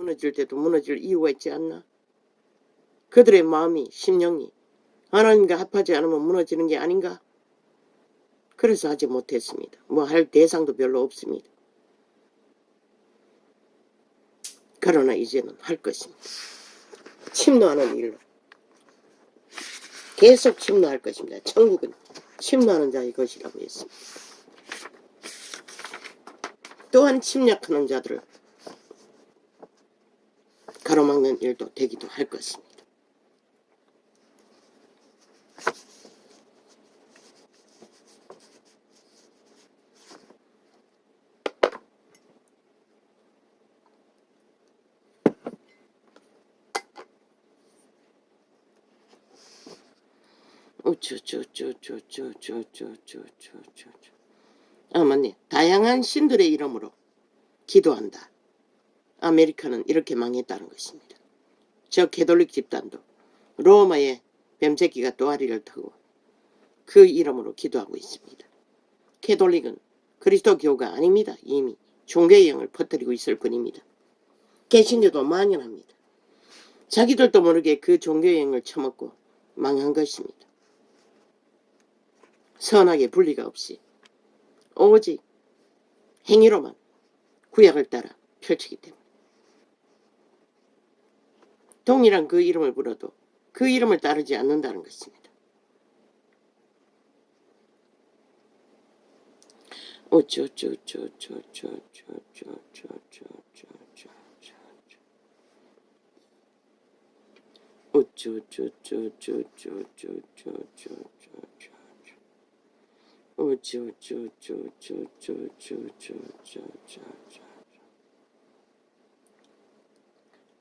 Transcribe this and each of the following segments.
무너질 때도 무너질 이유가 있지 않나? 그들의 마음이, 심령이 하나님과 합하지 않으면 무너지는 게 아닌가? 그래서 하지 못했습니다. 뭐 할 대상도 별로 없습니다. 그러나 이제는 할 것입니다. 침노하는 일로. 계속 침노할 것입니다. 천국은 침노하는 자의 것이라고 했습니다. 또한 침략하는 자들을 가로막는 일도 되기도 할 것입니다. 맞네. 다양한 신들의 이름으로 기도한다. 아메리카는 이렇게 망했다는 것입니다. 저 캐톨릭 집단도 로마의 뱀새끼가 또아리를 타고 그 이름으로 기도하고 있습니다. 캐톨릭은 그리스도교가 아닙니다. 이미 종교의 영을 퍼뜨리고 있을 뿐입니다. 개신교도 만연합니다. 자기들도 모르게 그 종교의 영을 처먹고 망한 것입니다. 선악의 분리가 없이 오직 행위로만 구약을 따라 펼치기 때문에 동일한 그 이름을 불러도 그 이름을 따르지 않는다는 것입니다.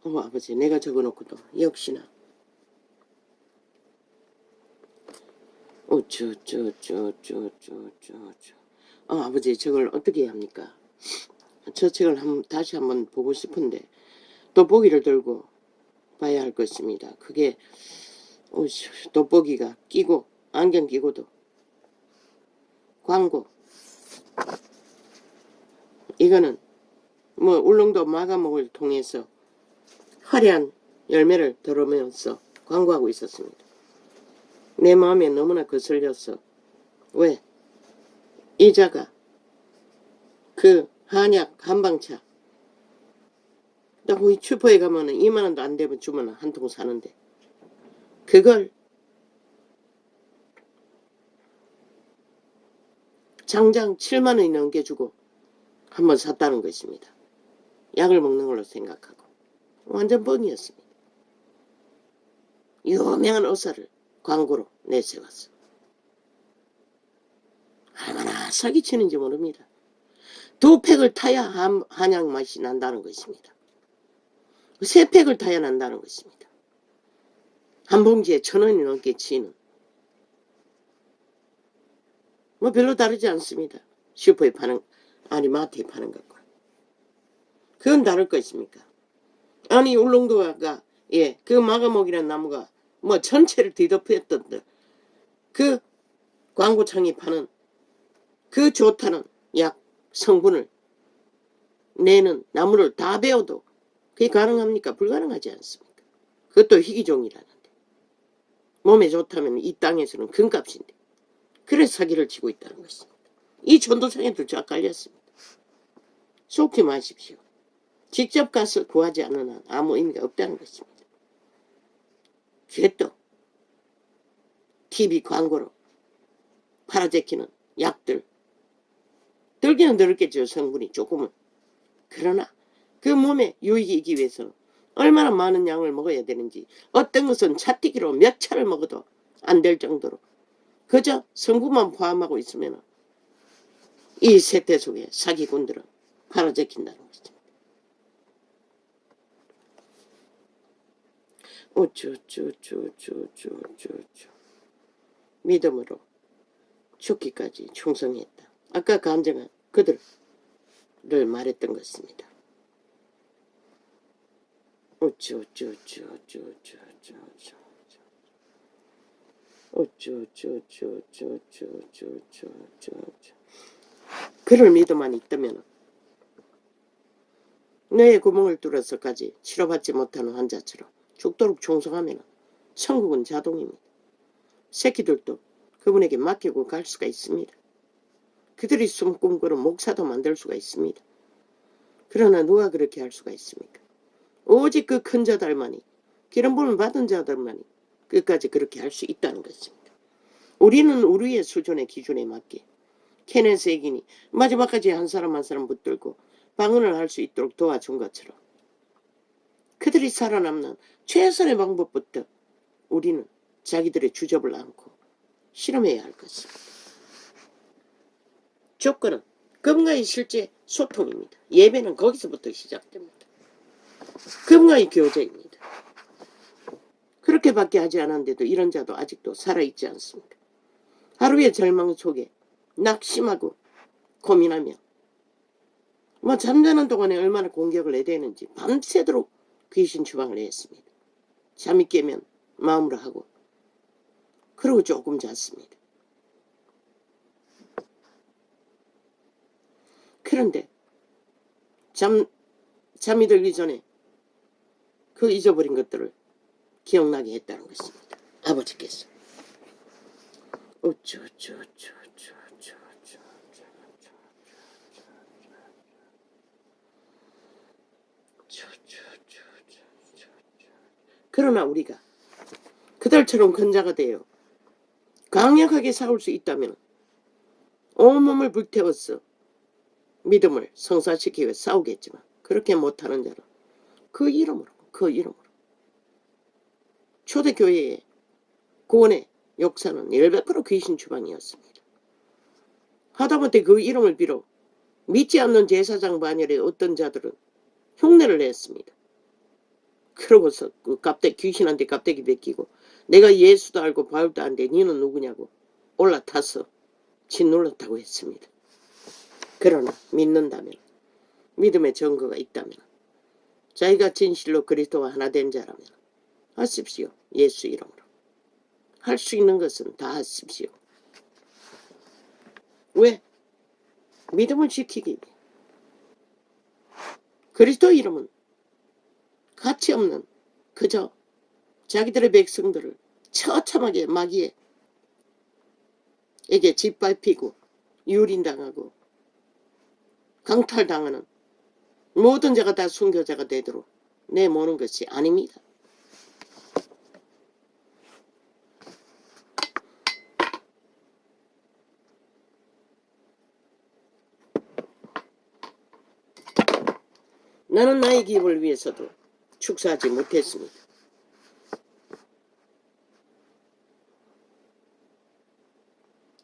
아버지, 내가 적어놓고도 역시나 아버지, 저걸 어떻게 해야 합니까? 저 책을 다시 한번 보고 싶은데 돋보기를 들고 봐야 할 것입니다. 그게 돋보기가 끼고 안경 끼고도 광고, 이거는 뭐 울릉도 마감목을 통해서 화려한 열매를 들으면서 광고하고 있었습니다. 내 마음에 너무나 거슬렸어. 왜? 이자가 그 한약 한방차 딱 우리 슈퍼에 가면은 2만원도 안 되면 주면 한 통 사는데 그걸 장장 7만원이 넘겨주고 한번 샀다는 것입니다. 약을 먹는 걸로 생각하고 완전 뻥이었습니다. 유명한 의사를 광고로 내세웠어. 얼마나 사기치는지 모릅니다. 2팩을 타야 한약 맛이 난다는 것입니다. 3팩을 타야 난다는 것입니다. 한 봉지에 1,000원이 넘게 치는 뭐 별로 다르지 않습니다. 슈퍼에 파는 아니 마트에 파는 것과 그건 다를 것입니까? 아니 울릉도가 그 마가목이라는 나무가 뭐 전체를 뒤덮였던데 그 광고창이 파는 그 좋다는 약 성분을 내는 나무를 다 베어도 그게 가능합니까? 불가능하지 않습니까? 그것도 희귀종이라는데 몸에 좋다면 이 땅에서는 금값인데 그래서 사기를 치고 있다는 것입니다. 이 전도사에도 쫙 깔렸습니다. 속지 마십시오. 직접 가서 구하지 않는 한 아무 의미가 없다는 것입니다. 그게 또 TV 광고로 팔아제키는 약들 들기는 들었겠죠. 성분이 조금은. 그러나 그 몸에 유익이 있기 위해서는 얼마나 많은 양을 먹어야 되는지 어떤 것은 차뛰기로 몇 차를 먹어도 안 될 정도로 그저 성분만 포함하고 있으면 이 세태 속에 사기꾼들은 팔아제킨다는 것입니다. 믿음으로 죽기까지 충성했다. 아까 간증한 그들을 말했던 것입니다. 그를 믿음만 있다면 뇌에 구멍을 뚫어서까지 치료받지 못하는 환자처럼 죽도록 충성하면 천국은 자동입니다. 새끼들도 그분에게 맡기고 갈 수가 있습니다. 그들이 숨꿈꾸는 목사도 만들 수가 있습니다. 그러나 누가 그렇게 할 수가 있습니까? 오직 그 큰 자들만이, 기름 부음을 받은 자들만이 끝까지 그렇게 할 수 있다는 것입니다. 우리는 우리의 수준의 기준에 맞게 케네스 에긴이 마지막까지 한 사람 한 사람 붙들고 방언을 할 수 있도록 도와준 것처럼 그들이 살아남는 최선의 방법부터 우리는 자기들의 주접을 안고 실험해야 할 것입니다. 조건은 그분과의 실제 소통입니다. 예배는 거기서부터 시작됩니다. 그분과의 교제입니다. 그렇게밖에 하지 않았는데도 이런 자도 아직도 살아있지 않습니다. 하루의 절망 속에 낙심하고 고민하며 잠자는 동안에 얼마나 공격을 해대는지 밤새도록 귀신 추방을 했습니다. 잠이 깨면 마음으로 하고 그러고 조금 잤습니다. 그런데 잠이 들기 전에 그 잊어버린 것들을 기억나게 했다는 것입니다. 아버지께서 그러나 우리가 그들처럼 큰 자가 되어 강력하게 싸울 수 있다면 온몸을 불태워서 믿음을 성사시키고 싸우겠지만 그렇게 못하는 자는 그 이름으로 초대교회의 구원의 역사는 100% 귀신 추방이었습니다. 하다못해 그 이름을 빌어 믿지 않는 제사장 반열의 어떤 자들은 흉내를 냈습니다. 그러고서 그 귀신한테 깝대기 베끼고 내가 예수도 알고 바울도 아는데 니는 누구냐고 올라타서 짓눌렀다고 했습니다. 그러나 믿는다면, 믿음의 증거가 있다면, 자기가 진실로 그리스도와 하나 된 자라면 하십시오. 예수 이름으로. 할 수 있는 것은 다 하십시오. 왜? 믿음을 지키기 위해. 그리스도 이름은 가치 없는 그저 자기들의 백성들을 처참하게 마귀에게 짓밟히고 유린당하고 강탈당하는 모든 자가 다 순교자가 되도록 내모는 것이 아닙니다. 나는 나의 기업을 위해서도 축사하지 못했습니다.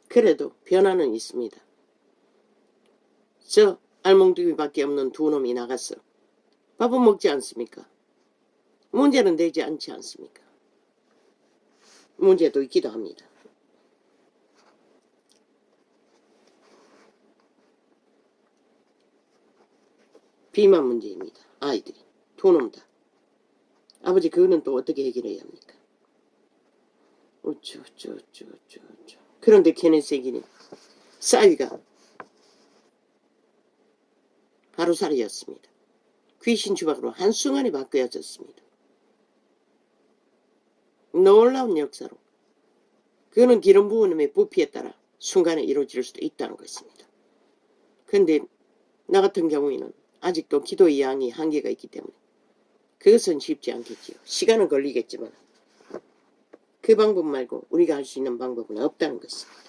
그래도 변화는 있습니다. 저 알몽둥이밖에 없는 두 놈이 나갔어. 밥은 먹지 않습니까? 문제는 되지 않지 않습니까? 문제도 있기도 합니다. 비만 문제입니다. 아이들이 두 놈 다. 아버지 그거는 또 어떻게 해결해야 합니까? 그런데 케네스 에긴이 싸위가 하루살이였습니다. 귀신 추방으로 한순간에 바뀌어졌습니다. 놀라운 역사로 그거는 기름 부음의 부피에 따라 순간에 이루어질 수도 있다는 것입니다. 그런데 나 같은 경우에는 아직도 기도의 양이 한계가 있기 때문에 그것은 쉽지 않겠지요. 시간은 걸리겠지만 그 방법 말고 우리가 할 수 있는 방법은 없다는 것입니다.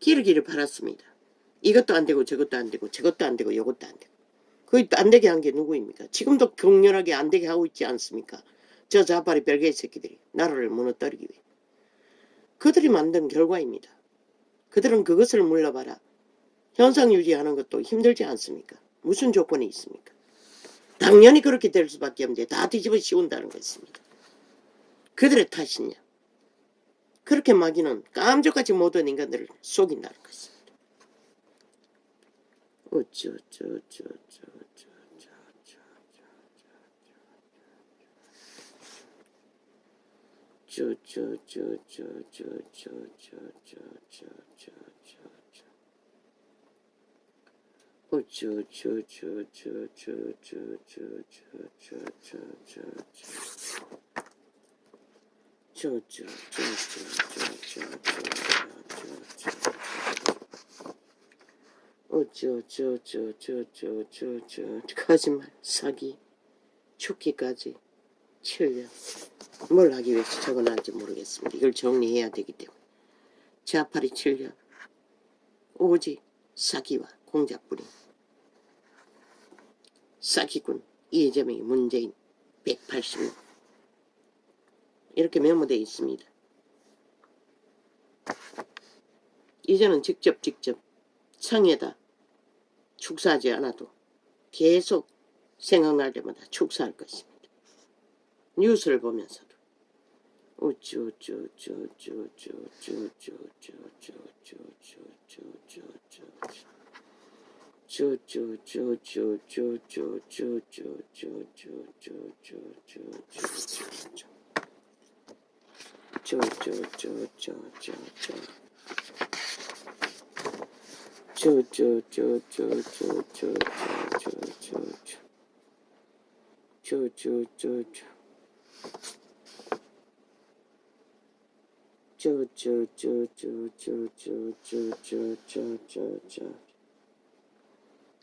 기르기를 팔았습니다. 이것도 안 되고 저것도 안 되고 저것도 안 되고 이것도 안 되고 그 안 되게 한 게 누구입니까? 지금도 격렬하게 안 되게 하고 있지 않습니까? 저 자발의 별개의 새끼들이 나라를 무너뜨리기 위해. 그들이 만든 결과입니다. 그들은 그것을 물러봐라. 현상 유지하는 것도 힘들지 않습니까? 무슨 조건이 있습니까? 당연히 그렇게 될 수밖에 없는데 다 뒤집어 씌운다는 것입니다. 그들의 탓이냐? 그렇게 마귀는 깜짝같이 모든 인간들을 속인다는 것입니다. 거짓말, 사기, 죽기까지 7년. 뭘 하기 위해서 적어놨는지 모르겠습니다. 이걸 정리해야 되기 때문에. 자팔이 7년. 오직 사기와 공작뿐인 사기꾼 이재명이 문재인 180년. 이렇게 메모되어 있습니다. 이제는 직접 창에다 축사하지 않아도 계속 생각날 때마다 축사할 것입니다. 뉴스를 보면서도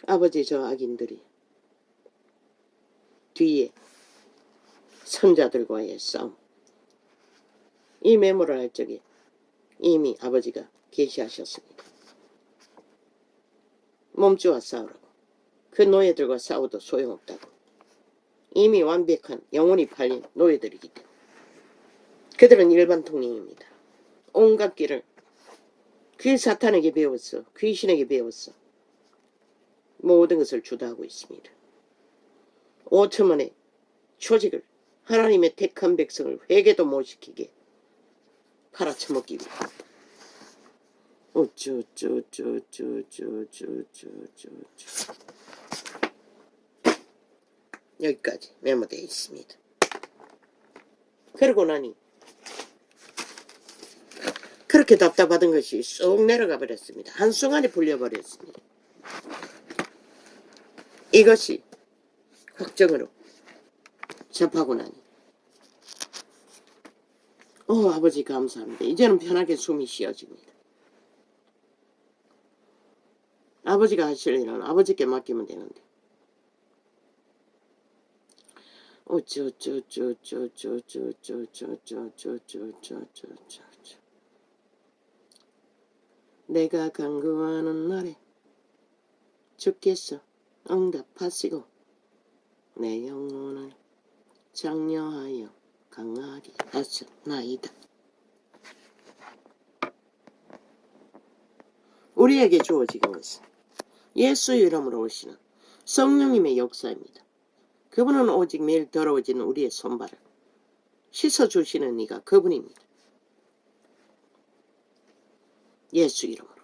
아버지 저 악인들이 뒤에 선자들과의 싸움. 이 메모를 할 적에 이미 아버지가 계시하셨습니다. 몸주와 싸우라고. 그 노예들과 싸워도 소용없다고. 이미 완벽한 영혼이 팔린 노예들이기 때문에. 그들은 일반 통행입니다. 온갖 길을 그 사탄에게 배웠어. 귀신에게 배웠어. 모든 것을 주도하고 있습니다. 5천만의 조직을 하나님의 택한 백성을 회개도 못 시키게 팔아쳐먹기 위해 여기까지 메모되어 있습니다. 그러고 나니 그렇게 답답하던 것이 쏙 내려가 버렸습니다. 한순간에 풀려버렸습니다. 이것이 확정으로 접하고 나니 아버지 감사합니다. 이제는 편하게 숨이 쉬어집니다. 아버지가 하실 일은 아버지께 맡기면 되는데 내가 간구하는 날에 주께서 응답하시고 내 영혼을 장려하여 강하게 하셨나이다. 우리에게 주어진 것은 예수 이름으로 오시는 성령님의 역사입니다. 그분은 오직 매일 더러워지는 우리의 손발을 씻어주시는 이가 그분입니다. 예수 이름으로.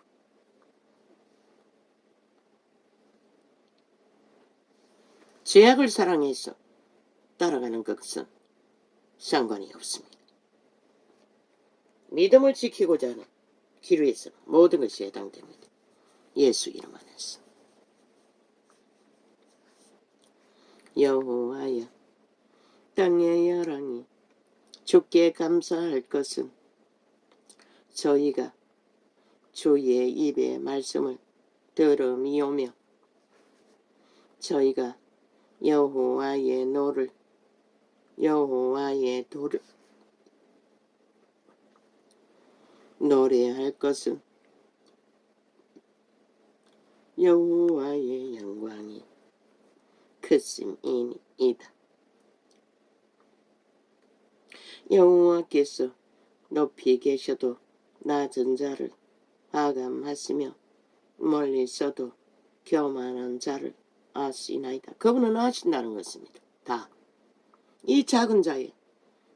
죄악을 사랑해서 따라가는 것은 상관이 없습니다. 믿음을 지키고자 하는 길 위에서 모든 것이 해당됩니다. 예수 이름 안에서. 여호와여 땅의 열왕이 주께 감사할 것은 저희가 주의 입의 말씀을 들음이오며 저희가 여호와의 도를 노래할 것은 여호와의 영광이 크심이니이다. 여호와께서 높이 계셔도 낮은 자를 하감하시며 멀리서도 교만한 자를 아시나이다. 그분은 아신다는 것입니다. 다. 이 작은 자에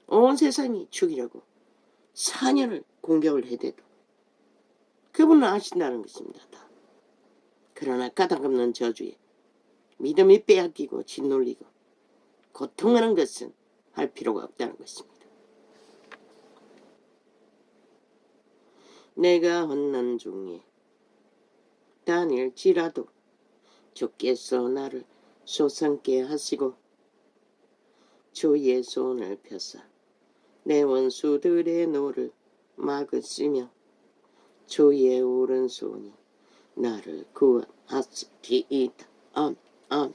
온 세상이 죽이려고 4년을 공격을 해대도 그분은 아신다는 것입니다. 다. 그러나 까닭없는 저주에 믿음이 빼앗기고 짓눌리고 고통하는 것은 할 필요가 없다는 것입니다. 내가 혼난 중에 다닐지라도 주께서 나를 소상케 하시고 주의 손을 펴사 내 원수들의 노를 막으시며 주의 오른손이 나를 구원하시리이다. 아멘. 아멘.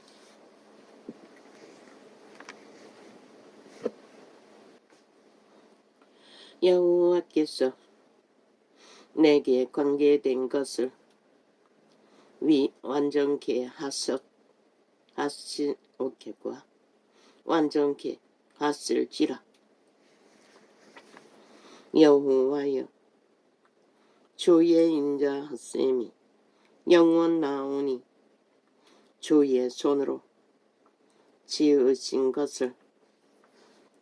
여호와께서 내게 관계된 것을 완전케 완전케 하실지라. 여호와여, 주의 인자 하심이 영원나오니 주의 손으로 지으신 것을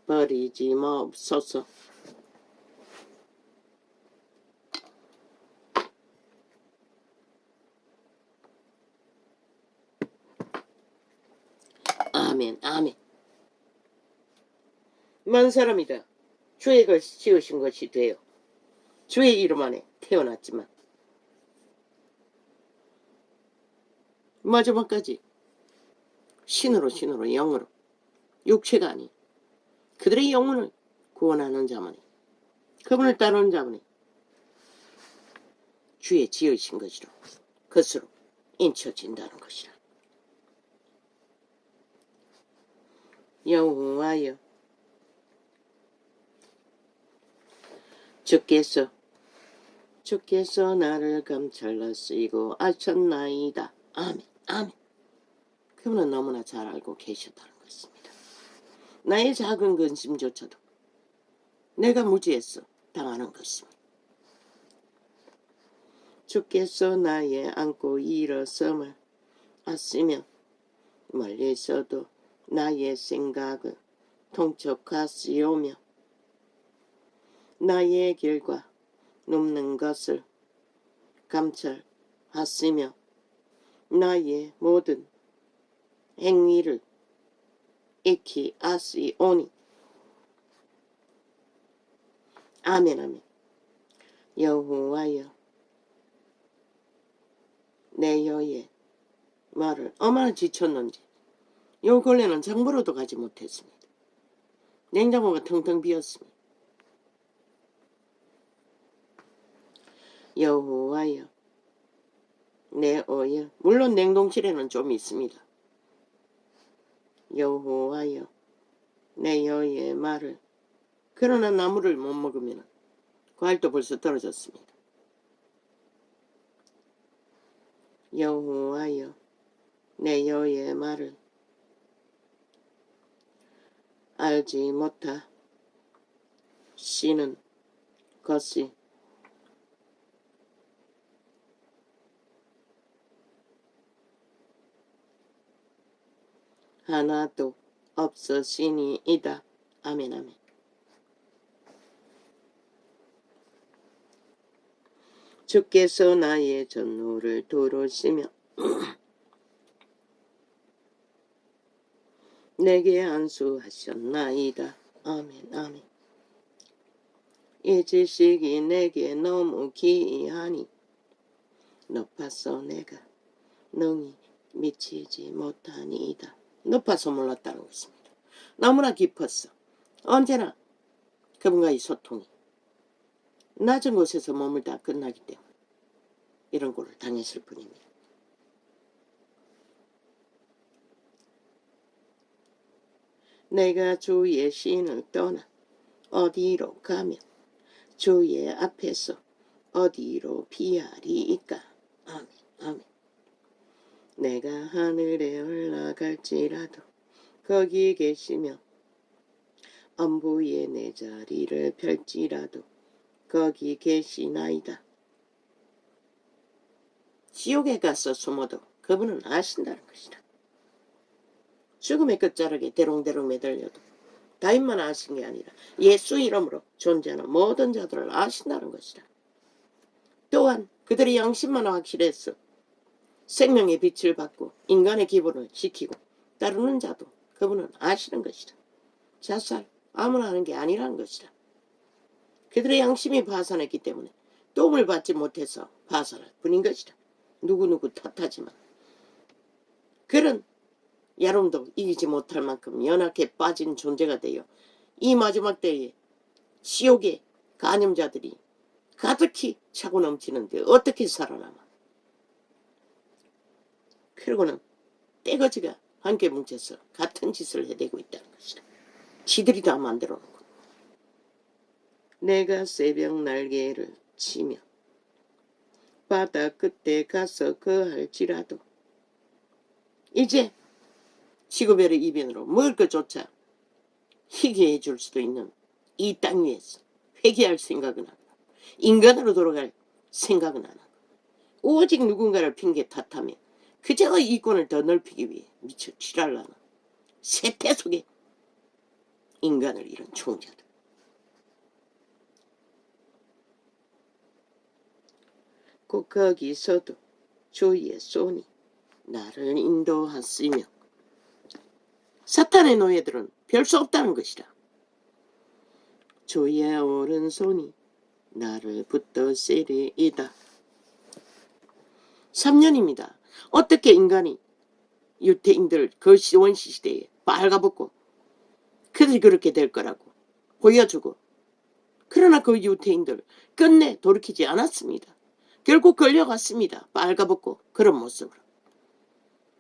버리지 마옵소서. 아멘. 아멘. 만 사람이다 주의 것이 지으신 것이 되어 주의 이름 안에 태어났지만 마지막까지 신으로 영으로 육체가 아닌 그들의 영혼을 구원하는 자만이 그분을 따르는 자만이 주의 지으신 것이로 것으로 인쳐진다는 것이라. 여호와여, 주께서 나를 감찰하시고 아셨나이다. 아멘. 아멘. 그분은 너무나 잘 알고 계셨다는 것입니다. 나의 작은 근심조차도 내가 무지해서 당하는 것입니다. 주께서 나의 안고 일어섬을 아시며 멀리서도 나의 생각을 통촉하시오며 나의 길과 눕는 것을 감찰하시며 나의 모든 행위를 익히 아시오니. 아멘. 아멘. 여호와여, 내 여의 말을 얼마나 지쳤는지 요 근래는 장보러도 가지 못했습니다. 냉장고가 텅텅 비었습니다. 여호와여, 내 어여, 물론 냉동실에는 좀 있습니다. 여호와여, 내 여의 말을, 그러나 나무를 못 먹으면 과일도 벌써 떨어졌습니다. 여호와여, 내 여의 말을 알지 못하시는 것이 하나도 없으시니이다. 아멘. 아멘. 주께서 나의 전후를 두루시며 내게 안수하셨나이다. 아멘. 아멘. 이 지식이 내게 너무 기이하니 높아서 내가 능히 미치지 못하니이다. 높아서 몰랐다는 것입니다. 너무나 깊었어. 언제나 그분과의 소통이 낮은 곳에서 머물다 끝나기 때문에 이런 꼴을 당했을 뿐입니다. 내가 주의 신을 떠나 어디로 가며 주의 앞에서 어디로 피하리이까. 아멘. 아멘. 내가 하늘에 올라갈지라도 거기 계시며 엄부에 내 자리를 펼지라도 거기 계시나이다. 지옥에 가서 숨어도 그분은 아신다는 것이다. 죽음의 끝자락에 대롱대롱 매달려도 다윗만 아신 게 아니라 예수 이름으로 존재하는 모든 자들을 아신다는 것이다. 또한 그들의 양심만 확실해서 생명의 빛을 받고 인간의 기본을 지키고 따르는 자도 그분은 아시는 것이다. 자살 아무나 하는 게 아니라는 것이다. 그들의 양심이 파산했기 때문에 도움을 받지 못해서 파산할 뿐인 것이다. 누구누구 탓하지만 그런 야롬도 이기지 못할 만큼 연약해 빠진 존재가 되어 이 마지막 때에 지옥의 간염자들이 가득히 차고 넘치는데 어떻게 살아남아. 그러고는 떼거지가 함께 뭉쳐서 같은 짓을 해대고 있다는 것이다. 지들이 다 만들어 놓고. 내가 새벽 날개를 치며 바다 끝에 가서 거할지라도 이제 지구별의 이변으로 먹을 것조차 희귀해 줄 수도 있는 이 땅 위에서 회개할 생각은 안 하고 인간으로 돌아갈 생각은 안 하고 오직 누군가를 핑계 탓하며 그저 이권을 더 넓히기 위해 미쳐 지랄나는 세태 속에 인간을 잃은 총자들. 꼭 거기서도 주의 손이 나를 인도하시며 사탄의 노예들은 별 수 없다는 것이다. 주의 오른손이 나를 붙드시리이다. 3년입니다. 어떻게 인간이 유태인들 그 원시시대에 빨가벗고 그들이 그렇게 될 거라고 보여주고 그러나 그 유태인들 끝내 돌이키지 않았습니다. 결국 걸려갔습니다. 빨가벗고 그런 모습으로.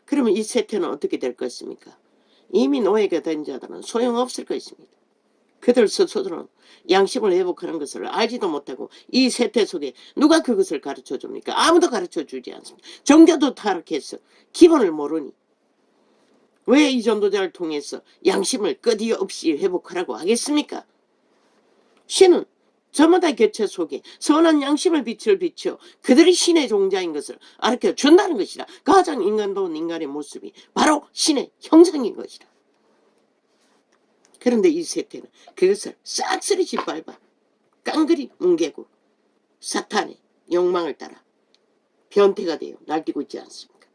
그러면 이 세태는 어떻게 될 것입니까? 이미 노예가 된 자들은 소용없을 것입니다. 그들 스스로는 양심을 회복하는 것을 알지도 못하고 이 세태 속에 누가 그것을 가르쳐 줍니까? 아무도 가르쳐 주지 않습니다. 종교도 타락해서 기본을 모르니 왜 이 전도자를 통해서 양심을 끄디없이 회복하라고 하겠습니까? 신은 저마다 개체 속에 선한 양심을 빛을 비춰 그들이 신의 종자인 것을 가르쳐 준다는 것이다. 가장 인간다운 인간의 모습이 바로 신의 형상인 것이다. 그런데 이 세태는 그것을 싹쓸이 짓밟아 깡그리 뭉개고 사탄의 욕망을 따라 변태가 되어 날뛰고 있지 않습니까?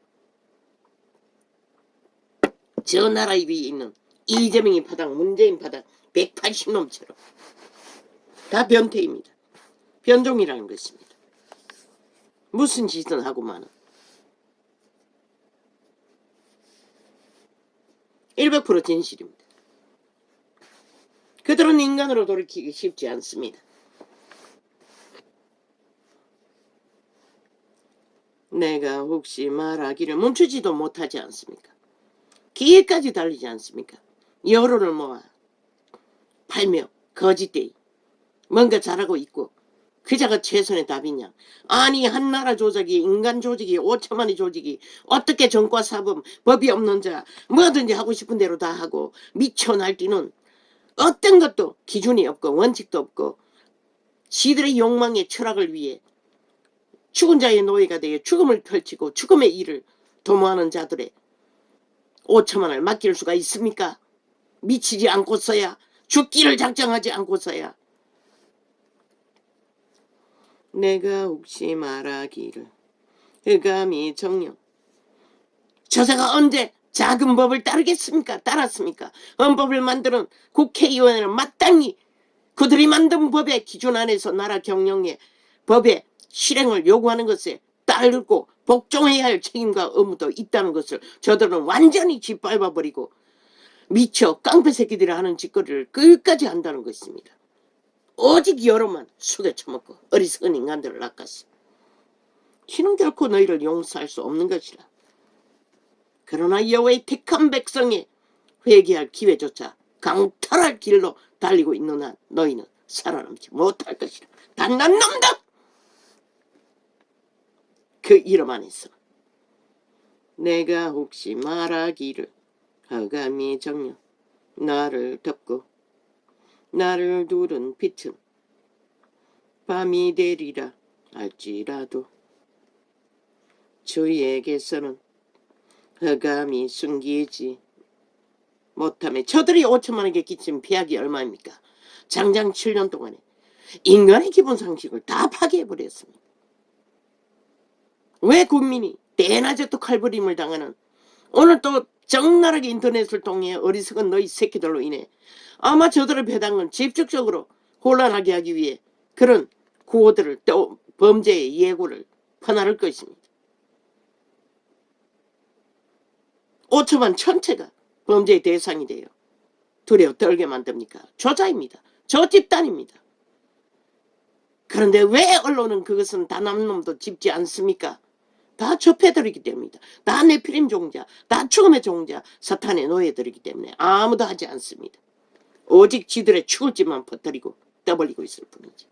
저 나라 위에 있는 이재명이 파당, 문재인 파당 180놈처럼 다 변태입니다. 변종이라는 것입니다. 무슨 짓은 하고만은 100% 진실입니다. 그들은 인간으로 돌이키기 쉽지 않습니다. 내가 혹시 말하기를 멈추지도 못하지 않습니까? 기회까지 달리지 않습니까? 여론을 모아 팔며 거짓되이 뭔가 잘하고 있고 그자가 최선의 답이냐. 아니 한나라 조직이 인간 조직이 5천만의 조직이 어떻게 정과 사범 법이 없는 자 뭐든지 하고 싶은 대로 다 하고 미쳐 날뛰는 어떤 것도 기준이 없고 원칙도 없고 지들의 욕망의 철학을 위해 죽은 자의 노예가 되어 죽음을 펼치고 죽음의 일을 도모하는 자들의 5천만을 맡길 수가 있습니까? 미치지 않고서야 죽기를 작정하지 않고서야 내가 혹시 말하기를 흑암이 정령 저자가 언제 작은 법을 따르겠습니까? 따랐습니까? 헌법을 만드는 국회의원은 마땅히 그들이 만든 법의 기준 안에서 나라 경영의 법의 실행을 요구하는 것에 따르고 복종해야 할 책임과 의무도 있다는 것을 저들은 완전히 짓밟아버리고 미쳐 깡패 새끼들이 하는 짓거리를 끝까지 한다는 것입니다. 오직 여로만 숙여 처먹고 어리석은 인간들을 낚았어. 신은 결코 너희를 용서할 수 없는 것이라. 그러나 여호와의 택한 백성의 회개할 기회조차 강탈할 길로 달리고 있는 한 너희는 살아남지 못할 것이라. 단난 놈들! 그 이름 안에서 내가 혹시 말하기를 흑암이 정녕 나를 덮고 나를 두른 빛은 밤이 되리라 할지라도 주에게서는 흑암이 숨기지 못하며 저들이 5천만 원에게 끼친 폐악이 얼마입니까? 장장 7년 동안에 인간의 기본 상식을 다 파괴해버렸습니다. 왜 국민이 대낮에 또 칼부림을 당하는 오늘 또 적나라하게 인터넷을 통해 어리석은 너희 새끼들로 인해 아마 저들의 배당은 집중적으로 혼란하게 하기 위해 그런 구호들을 또 범죄의 예고를 퍼나를 것입니다. 5천만 전체가 범죄의 대상이 돼요. 두려워 떨게 만듭니까? 저자입니다. 저 집단입니다. 그런데 왜 언론은 그것은 단 한 놈도 짚지 않습니까? 다 접해드리기 때문이다. 다 네피림 종자, 다 죽음의 종자, 사탄의 노예들이기 때문에 아무도 하지 않습니다. 오직 지들의 죽을 짓만 퍼뜨리고 떠벌리고 있을 뿐이죠.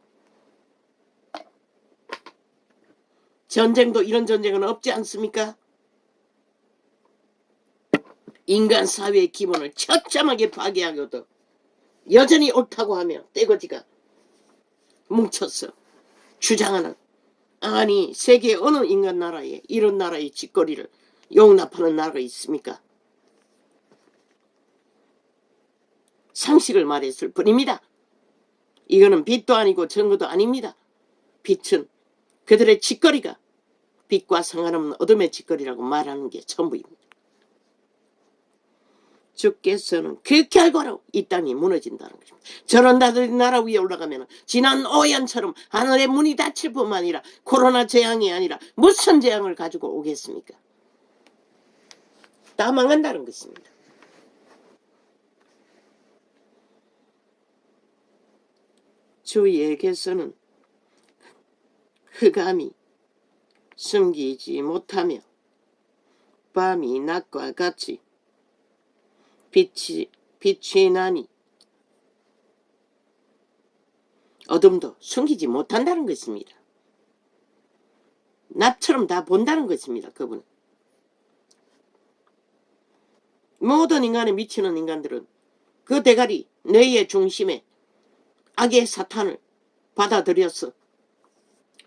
전쟁도 이런 전쟁은 없지 않습니까? 인간 사회의 기본을 처참하게 파괴하고도 여전히 옳다고 하며 떼거지가 뭉쳐서 주장하는 아니 세계 어느 인간 나라에 이런 나라의 짓거리를 용납하는 나라가 있습니까? 상식을 말했을 뿐입니다. 이거는 빛도 아니고 증거도 아닙니다. 빛은 그들의 짓거리가 빛과 상관없는 어둠의 짓거리라고 말하는 게 전부입니다. 주께서는 그 결과로 이 땅이 무너진다는 것입니다. 저런 나라 위에 올라가면 지난 5년처럼 하늘의 문이 닫힐 뿐만 아니라 코로나 재앙이 아니라 무슨 재앙을 가지고 오겠습니까? 다 망한다는 것입니다. 주에게서는 흑암이 숨기지 못하며 밤이 낮과 같이 빛이 나니 어둠도 숨기지 못한다는 것입니다. 낮처럼 다 본다는 것입니다. 그분은. 모든 인간에 미치는 인간들은 그 대가리 뇌의 중심에 악의 사탄을 받아들여서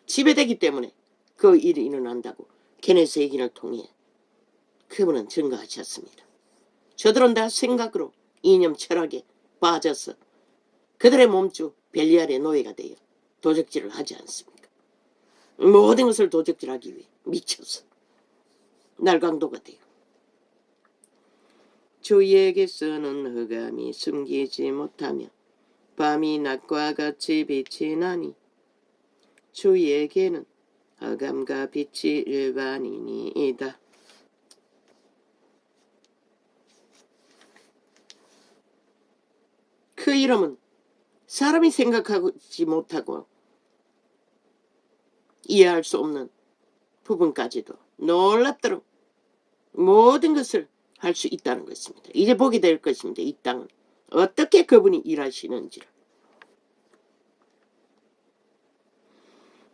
지배되기 때문에 그 일이 일어난다고 케네스 얘기를 통해 그분은 증거하셨습니다. 저들은 다 생각으로 이념 철학에 빠져서 그들의 몸주 벨리알의 노예가 되어 도적질을 하지 않습니까? 모든 것을 도적질하기 위해 미쳐서 날강도가 되어 주에게서는 흑암이 숨기지 못하며 밤이 낮과 같이 빛이 나니 주에게는 흑암과 빛이 일반이니이다. 그 이름은 사람이 생각하지 못하고 이해할 수 없는 부분까지도 놀랍도록 모든 것을 할 수 있다는 것입니다. 이제 보게 될 것입니다. 이 땅은 어떻게 그분이 일하시는지를.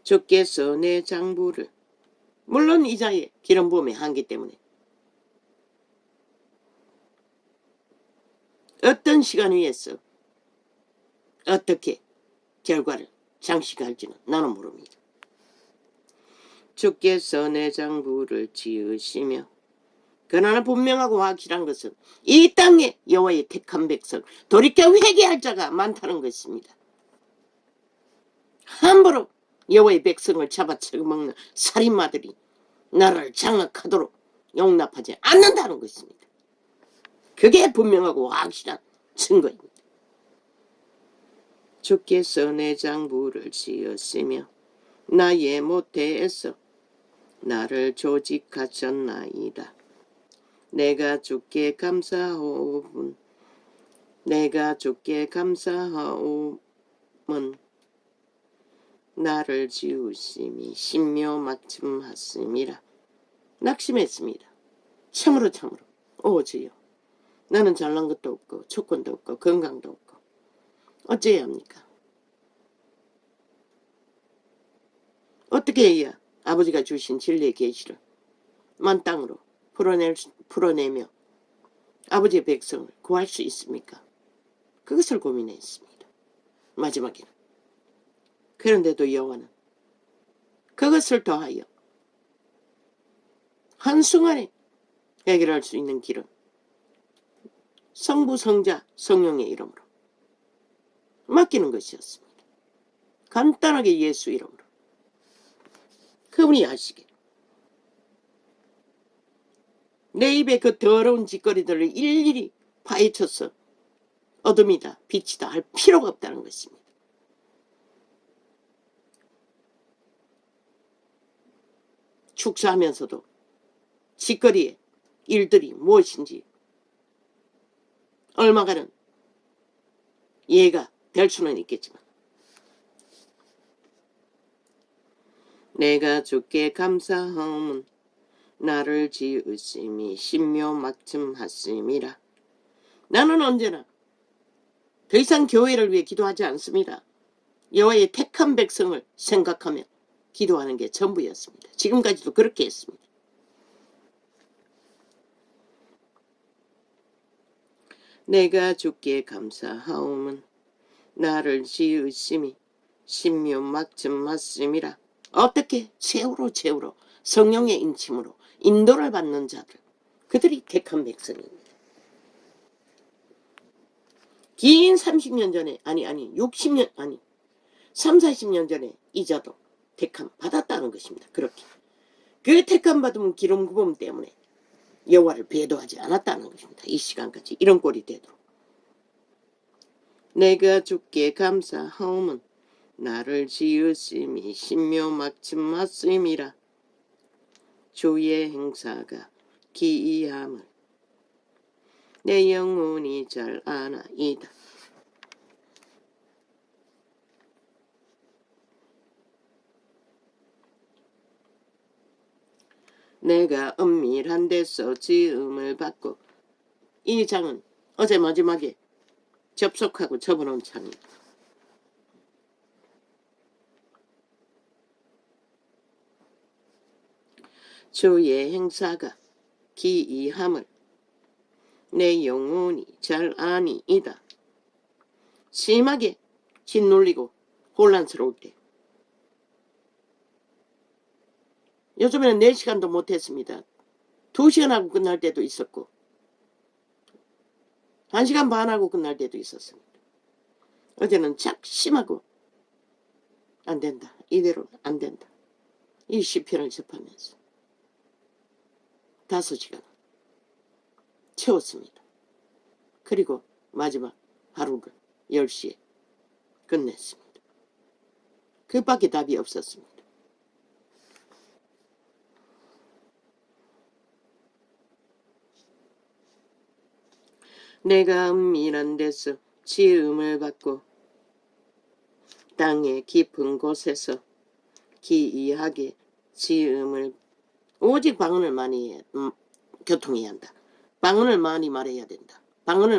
주께서 내 장부를 물론 이자의 기름 부음의 한계 때문에 어떤 시간 위에서 어떻게 결과를 장식할지는 나는 모릅니다. 주께서 내 장부를 지으시며 그러나 분명하고 확실한 것은 이 땅에 여호와의 택한 백성 돌이켜 회개할 자가 많다는 것입니다. 함부로 여호와의 백성을 잡아쳐먹는 살인마들이 나라를 장악하도록 용납하지 않는다는 것입니다. 그게 분명하고 확실한 증거입니다. 주께서 내 장부를 지었으며 나의 모태에서 나를 조직하셨나이다. 내가 주께 감사하오분 내가 주께 감사하오면 나를 지으심이 신묘막춤하심이라. 낙심했습니다. 참으로 오 주여, 나는 잘난 것도 없고 조건도 없고 건강도 없고 어찌해야 합니까? 어떻게 해야 아버지가 주신 진리의 계시를 만땅으로 풀어내며 아버지의 백성을 구할 수 있습니까? 그것을 고민했습니다. 마지막에는 그런데도 여호와는 그것을 더하여 한순간에 해결할 수 있는 길은 성부, 성자, 성령의 이름으로 맡기는 것이었습니다. 간단하게 예수 이름으로. 그분이 아시게 내 입에 그 더러운 짓거리들을 일일이 파헤쳐서 어둠이다, 빛이다 할 필요가 없다는 것입니다. 축사하면서도 짓거리의 일들이 무엇인지 얼마간은 이해가 될 수는 있겠지만 내가 주께 감사함은 나를 지으심이 신묘막춤하심이라. 나는 언제나 더 이상 교회를 위해 기도하지 않습니다. 여호와의 택한 백성을 생각하며 기도하는 게 전부였습니다. 지금까지도 그렇게 했습니다. 내가 주께 감사하옴은 나를 지으심이 신묘막춤하심이라. 어떻게? 최후로 성령의 인침으로 인도를 받는 자들, 그들이 택한 백성입니다. 긴 30년 전에 60년 40년 전에 이자도 택함 받았다는 것입니다. 그렇게 그 택함 받은 기름 부음 때문에 여호와를 배도하지 않았다는 것입니다. 이 시간까지 이런 꼴이 되도록. 내가 주께 감사하옴은 나를 지으심이 신묘막춤하심이라. 주의 행사가 기이함을 내 영혼이 잘 아나이다. 내가 은밀한 데서 지음을 받고. 이 장은 어제 마지막에 접속하고 접어놓은 장입니다. 주의 행사가 기이함을 내 영혼이 잘 아니이다. 심하게 짓눌리고 혼란스러울 때, 요즘에는 4시간도 못했습니다. 2시간 하고 끝날 때도 있었고 1시간 반 하고 끝날 때도 있었습니다. 어제는 작심하고 안 된다, 이대로는 안 된다, 이 시편을 접하면서 5시간 채웠습니다. 그리고 마지막 하루를 10시에 끝냈습니다. 그 밖에 답이 없었습니다. 내가 은밀한 데서 지음을 받고 땅의 깊은 곳에서 기이하게 지음을, 오직 방언을 많이 교통해야 한다. 방언을 많이 말해야 된다. 방언을